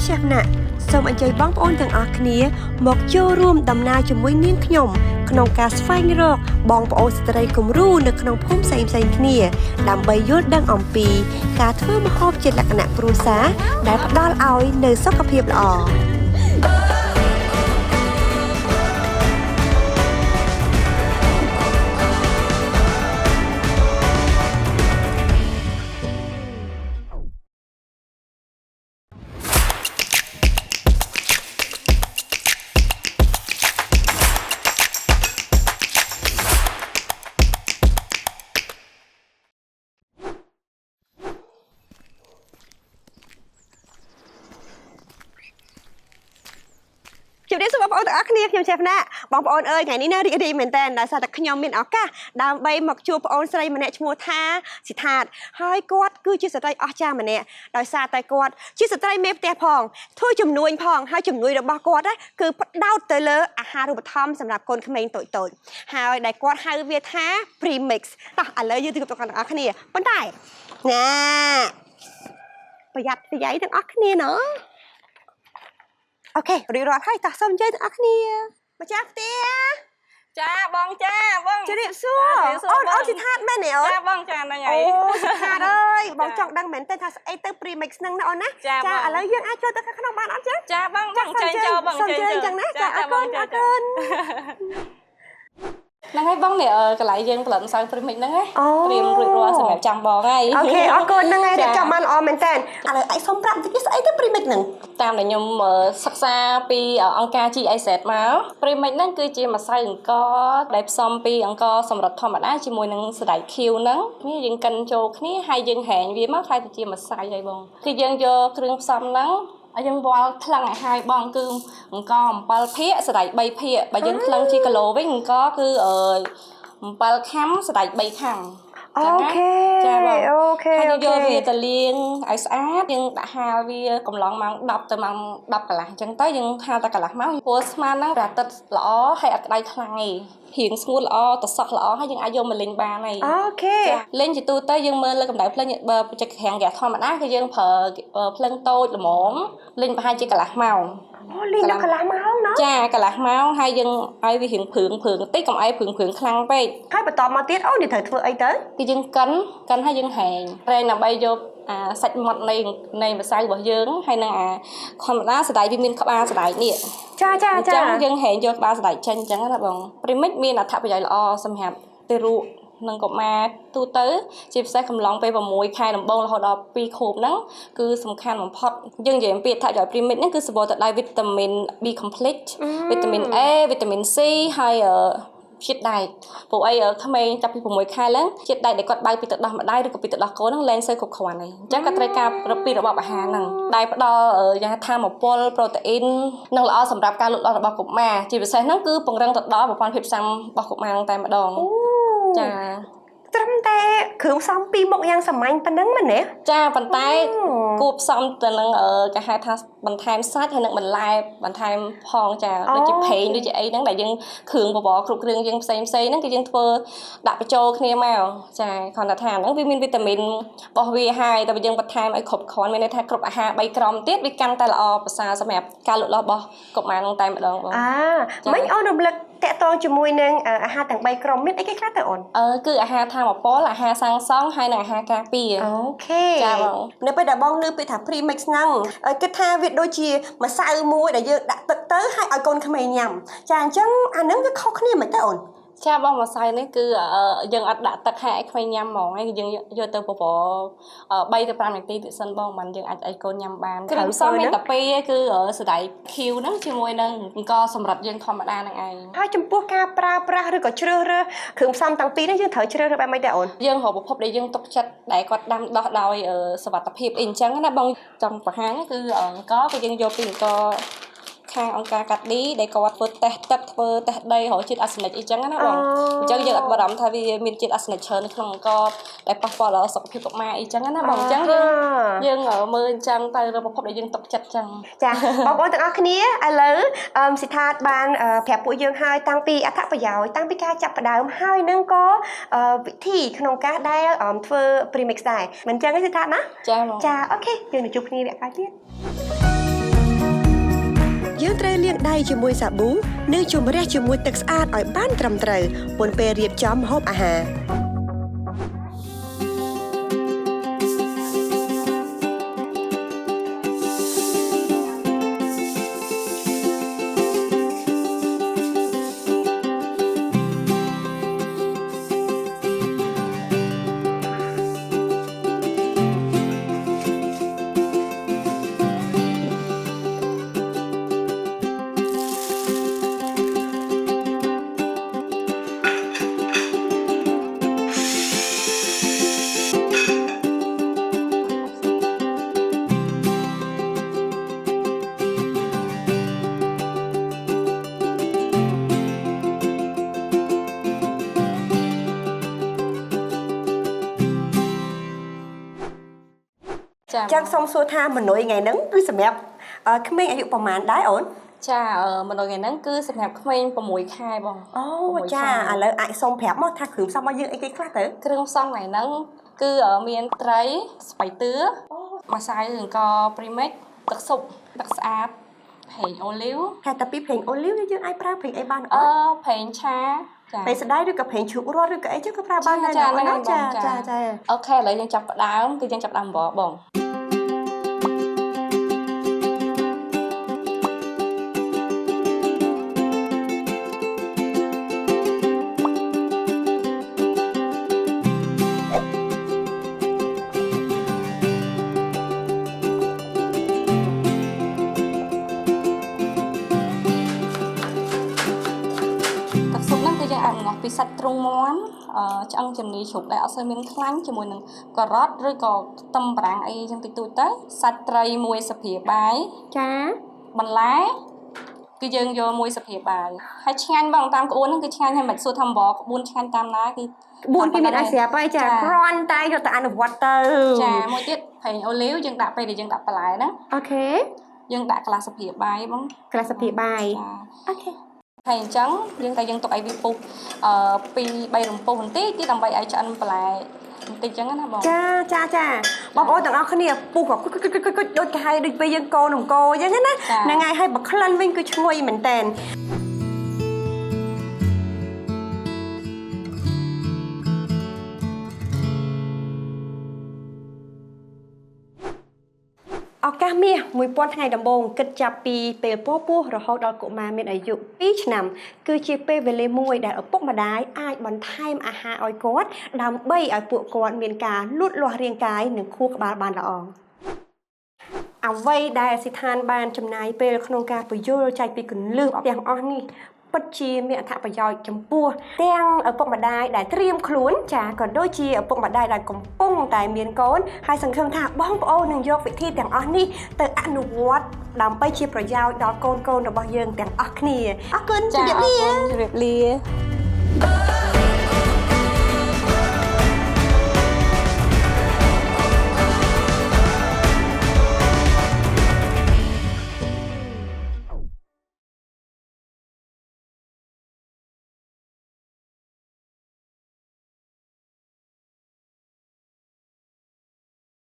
Chef ណាក់សូមអញ្ជើញបងប្អូនទាំងអស់គ្នាមកចូលរួមដំណើរជាមួយនាងខ្ញុំក្នុងការស្វែងរកបងប្អូនស្ត្រីគំរូនៅក្នុងភូមិផ្សេងៗគ្នាដើម្បីយល់ដឹងអំពីការធ្វើម្ហូបជាលក្ខណៈគ្រួសារដែលផ្ដល់ឲ្យនូវសុខភាពល្អជំរាបសួរបងប្អូនទាំងអស់គ្នាខ្ញុំChefណាបងប្អូនអើយថ្ងៃនេះណារីករាយមែនតើដោយសារតែខ្ញុំមានឱកាសដើម្បីមកជួបបងប្អូនស្រីម្នាក់ឈ្មោះថាសិដ្ឋាតហើយគាត់គឺជាស្ត្រីអស្ចារ្យម្នាក់ដោយសារតែគាត់ជាស្ត្រីមេផ្ទះផងធ្វើជំនួញផងហើយជំនួយរបស់គាត់គឺផ្ដោតទៅលើអាហារូបត្ថម្ភសម្រាប់កូនក្មេងតូចៗហើយដែលគាត់ហៅវាថា premix តោះឥឡូវយើងទៅជួបបងប្អូនទាំងអស់គ្នាប៉ុន្តែណាប្រយ័ត្នប្រយែងទាំងអស់គ្នាណាអូខេរៀបរាប់ហើយតោះសូមអញ្ជើញទាំងអស់គ្នាម្ចាស់ផ្ទះចាបងចាបងជម្រាបសួរអូនសិដ្ឋាតមែនទេអូនចាបងចាហ្នឹងហើយអូសិដ្ឋាតអើយបងចង់ដឹងមែនទេថាស្អីទៅ premix ហ្នឹងណាអូនណាចាឥឡូវយើងអាចចូលទៅខាងក្នុងបានអត់ចាចាបងចេញចូលបងចេញចូលអញ្ចឹងណាចាអរគុណហ្នឹងហើយបងនេះកន្លែងយើងផលិតម្សៅ premix ហ្នឹងណាត្រៀមរួចរាល់សម្រាប់ចាំបងហើយអូខេអរគុណហ្នឹងហើយរៀបចំបានល្អមែនតើឥឡូវឯងសុំប្រាប់តិចស្អីទៅ premix ហ្នឹងតាមដែលខ្ញុំសិក្សាពីអង្គការ GIZ មក premix ហ្នឹងគឺជាម្សៅអង្ករដែលផ្សំពីអង្ករសម្រិតធម្មតាជាមួយនឹងសណ្តែកខៀវហ្នឹងនេះយើងកិនចូលគ្នាហើយយើងហែងវាមកខ្លាយទៅជាម្សៅហើយបងគឺយើងយកគ្រឿងផ្សំហ្នឹងយើងវល់ថ្លឹងឲ្យហើយបងគឺអង្ករ7ភាគសណ្តែក3ភាគបើយើងថ្លឹងជាគីឡូវិញអង្ករគឺ7ខាំសណ្តែក3ខាំអូខេចាបងអូខេហើយយកវាទៅលាងឲ្យស្អាតយើងដាក់ហាលវាកំឡុងម៉ោង10ទៅម៉ោង10កន្លះអញ្ចឹងទៅយើងហាលតែកន្លះម៉ោងព្រោះស្មានហ្នឹងប្រតិតល្អហើយអត់ក្តៅខ្លាំងទេរៀងស្ងួតល្អតសោះល្អហើយយើងអាចយកមកលេងបានហើយអូខេលេងជាទូទៅយើងមើលលើកម្ដៅភ្លើងបើបច្ចេករាំងហ្គាសធម្មតាគឺយើងប្រើភ្លើងតូចល្មមលេងប្រហែលជាកន្លះម៉ោងអូលេងដល់កន្លះម៉ោងណាចាកន្លះម៉ោងហើយយើងឲ្យវារៀងព្រឿងបន្តិចកុំឲ្យព្រឿងខ្លាំងពេកហើយបន្តមកទៀតអូនេះត្រូវធ្វើអីទៅគឺយើងកិនហើយយើងហែងប្រែងដើម្បីយកសាច់ម៉ត់នៃម្សៅរបស់យើងហើយនឹងធម្មតាសណ្តែកវាមានក្បាលសណ្តែកនេះចាអញ្ចឹងយើងហែងយកក្បាលសណ្តែកចេញអញ្ចឹងណាបង premix មានអត្ថប្រយោជន៍ល្អសម្រាប់ទារកនិងកុមារទូទៅជាពិសេសកំឡុងពេល6ខែដំបូងរហូតដល់2ខួបហ្នឹងគឺសំខាន់បំផុតយើងនិយាយអំពីអត្ថប្រយោជន៍ premix ហ្នឹងគឺសម្បូរទៅដោយវីតាមីន B complex វីតាមីន A វីតាមីន C ហើយជាតិដែកព្រោះអីក្មេងចាប់ពី6ខែឡើងជាតិដែកដែលគាត់បើកពីទឹកដោះម្ដាយឬក៏ពីទឹកដោះកូនហ្នឹងលែងសូវគ្រប់គ្រាន់ហើយអញ្ចឹងគាត់ត្រូវការពីរបបអាហារហ្នឹងដែលផ្ដល់យ៉ាងថាមពលប្រូតេអ៊ីននិងល្អសម្រាប់ការលូតលាស់របស់កុមារជាពិសេសហ្នឹងគឺពង្រឹងទៅដល់ប្រព័ន្ធភាពស៊ាំរបស់កុមារតែម្ដងចាត្រឹមតែគ្រឿងផ្សំពីរមុខយ៉ាងសាមញ្ញប៉ុណ្ណឹងមែនទេចាប៉ុន្តែគួបផ្សំទៅនឹងគេហៅថាបន្ថែមសាច់ហើយនឹងបន្លែបន្ថែមផងចាដូចជាផេងដូចជាអីហ្នឹងដែលយើងគ្រឿងបបរគ្រប់គ្រឿងយើងផ្សេងហ្នឹងគឺយើងធ្វើដាក់បញ្ចូលគ្នាមកចាគ្រាន់តែថាហ្នឹងវាមានវីតាមីនរបស់វាហើយតែយើងបន្ថែមឲ្យគ្រប់គ្រាន់មានន័យថាគ្រប់អាហារ3ក្រមទៀតវាកាន់តែល្អប្រសើរសម្រាប់ការលូតលាស់របស់កុមារហ្នឹងតែម្ដងបងមិញអូនរំលឹកតកតងជាមួយនឹងអាហារទាំង3ក្រុមមានអីគេខ្លះទៅអូនគឺអាហារធម្មពលអាហារសាងសង់ហើយនិងអាហារការពារអូខេចាបងនៅពេលដែលបងលើពាក្យថា premix ហ្នឹងគិតថាវាដូចជាម្សៅមួយដែលយើងដាក់ទឹកទៅហើយឲ្យកូនក្មេងញ៉ាំចាអញ្ចឹងអាហ្នឹងវាខុសគ្នាមិនទេអូនចាបងម្សៅនេះគឺយើងអត់ដាក់ទឹកឲ្យក្មេងញ៉ាំហ្មងហើយយើងយកទៅបបរ3ទៅ5នាទីទៀតសិនបងមិនយើងអាចឲ្យកូនញ៉ាំបានគ្រឿងផ្សំមានតែពីរគឺសណ្តែកខៀវហ្នឹងជាមួយនឹងអង្ករសម្រិតយើងធម្មតាហ្នឹងឯងហើយចំពោះការប្រើប្រាស់ឬក៏ជ្រើសរើសគ្រឿងផ្សំទាំងពីរនេះយើងត្រូវជ្រើសរើសបែបម៉េចដែរអូនយើងរកប្រភពដែលយើងទុកចិត្តដែលគាត់ដាំដោះដោយសុវត្ថិភាពអីអញ្ចឹងណាបងចង់បង្ហាញគឺអង្ករគឺយើងយកពីអង្ករខាងអង្គការកាឌីដែលគាត់ធ្វើតេស្តទឹកធ្វើតេស្តដីរកជាតិអាសេនិកអីចឹងណាបងអញ្ចឹងយើងអត់បារម្ភថាវាមានជាតិអាសេនិកច្រើននៅក្នុងអង្ករដែលប៉ះពាល់ដល់សុខភាពកុមារអីចឹងណាបងអញ្ចឹងយើងមើលអញ្ចឹងទៅរកប្រភពដែលយើងទុកចិត្តចឹងចាបងប្អូនទាំងអស់គ្នាឥឡូវសិដ្ឋាតបានប្រាប់ពួកយើងហើយតាំងពីអត្ថប្រយោជន៍តាំងពីការចាប់ផ្ដើមហើយនឹងក៏វិធីក្នុងការដែលធ្វើ premix ដែរមិនចឹងទេសិដ្ឋាតណាចាចាអូខេយើងនឹងជួបគ្នាវគ្គក្រោយទៀត យើងត្រូវលាងដៃជាមួយសាប៊ូនិងជម្រះជាមួយទឹកស្អាតឲ្យបានត្រឹមត្រូវមុនពេលរៀបចំម្ហូបអាហារចឹងសូមសួរថាមនុយថ្ងៃហ្នឹងគឺសម្រាប់ក្មេងអាយុប្រហែលដែរអូន ចាមនុយថ្ងៃហ្នឹងគឺសម្រាប់ក្មេង6ខែបង អូចាឥឡូវអាចសូមប្រាប់មកថាគ្រឿងផ្សំរបស់យើងអីគេខ្លះទៅ គ្រឿងផ្សំថ្ងៃហ្នឹងគឺមានត្រីស្បៃតឿម្សៅឬក៏ព្រីមិចទឹកស៊ុបទឹកស្អាតប្រេងអូលីវ ហេតុតែពីប្រេងអូលីវយើងអាចប្រើប្រេងអីបានអូន ប្រេងឆាចា ប្រេងស្ដាយឬក៏ប្រេងជ្រូករត់ឬក៏អីចឹងក៏ប្រើបានដែរចាអូខេឥឡូវយើងចាប់ផ្ដើមគឺយើងចាប់ផ្ដើមបង ពីសាច់ទ្រូងមាន់ឆ្អឹងជំនីជ្រូកដែលអត់សូវមានខ្លាញ់ជាមួយនឹងការ៉ុតឬក៏ខ្ទឹមបារាំងអីចឹងតិចតួចទៅសាច់ត្រីមួយសភាបាយចាបន្លែគឺយើងយកមួយសភាបាយហើយឆ្ងាញ់បងតាមក្បួនហ្នឹងគឺឆ្ងាញ់ហើយមិនសួរថាបបក្បួនឆ្ងាញ់តាមណាគឺក្បួនពីមានឲ្យស្រាប់ហើយចាគ្រាន់តែយកទៅអនុវត្តទៅចាមួយទៀតប្រេងអូលីវយើងដាក់ពេលដែលយើងដាក់បន្លែហ្នឹងអូខេយើងដាក់កន្លះសភាបាយបងកន្លះសភាបាយអូខេហើយអញ្ចឹងយើងទុកឲ្យវាពុះ2-3រំពុះបន្តិចទៀតដើម្បីឲ្យឆ្អិនបន្លែបន្តិចអញ្ចឹងណាបងចាបងប្អូនទាំងអស់គ្នាពុះក៏ដូចគេហៅដូចពេលយើងកូននំកោអញ្ចឹងណាហ្នឹងហើយហើយបើក្លិនវិញគឺឈ្ងុយមែនតើឱកាសមាស1000ថ្ងៃដំបូងគិតចាប់ពីពេលពោះរហូតដល់កុមារមានអាយុ2ឆ្នាំគឺជាពេលវេលាមួយដែលឪពុកម្ដាយអាចបន្ថែមអាហារឲ្យគាត់ដើម្បីឲ្យពួកគាត់មានការលូតលាស់រាងកាយនិងខួរក្បាលបានល្អអ្វីដែលសិដ្ឋានបានចំណាយពេលក្នុងការពន្យល់ចែកពីគន្លឹះទាំងអស់នេះពិតជាមានអត្ថប្រយោជន៍ចំពោះទាំងឪពុកម្ដាយដែលត្រៀមខ្លួនចាក៏ដូចជាឪពុកម្ដាយដែលកំពុងតែមានកូនហើយសង្ឃឹមថាបងប្អូននឹងយកវិធីទាំងអស់នេះទៅអនុវត្តដើម្បីជាប្រយោជន៍ដល់កូនរបស់យើងទាំងអស់គ្នាអរគុណជម្រាបលា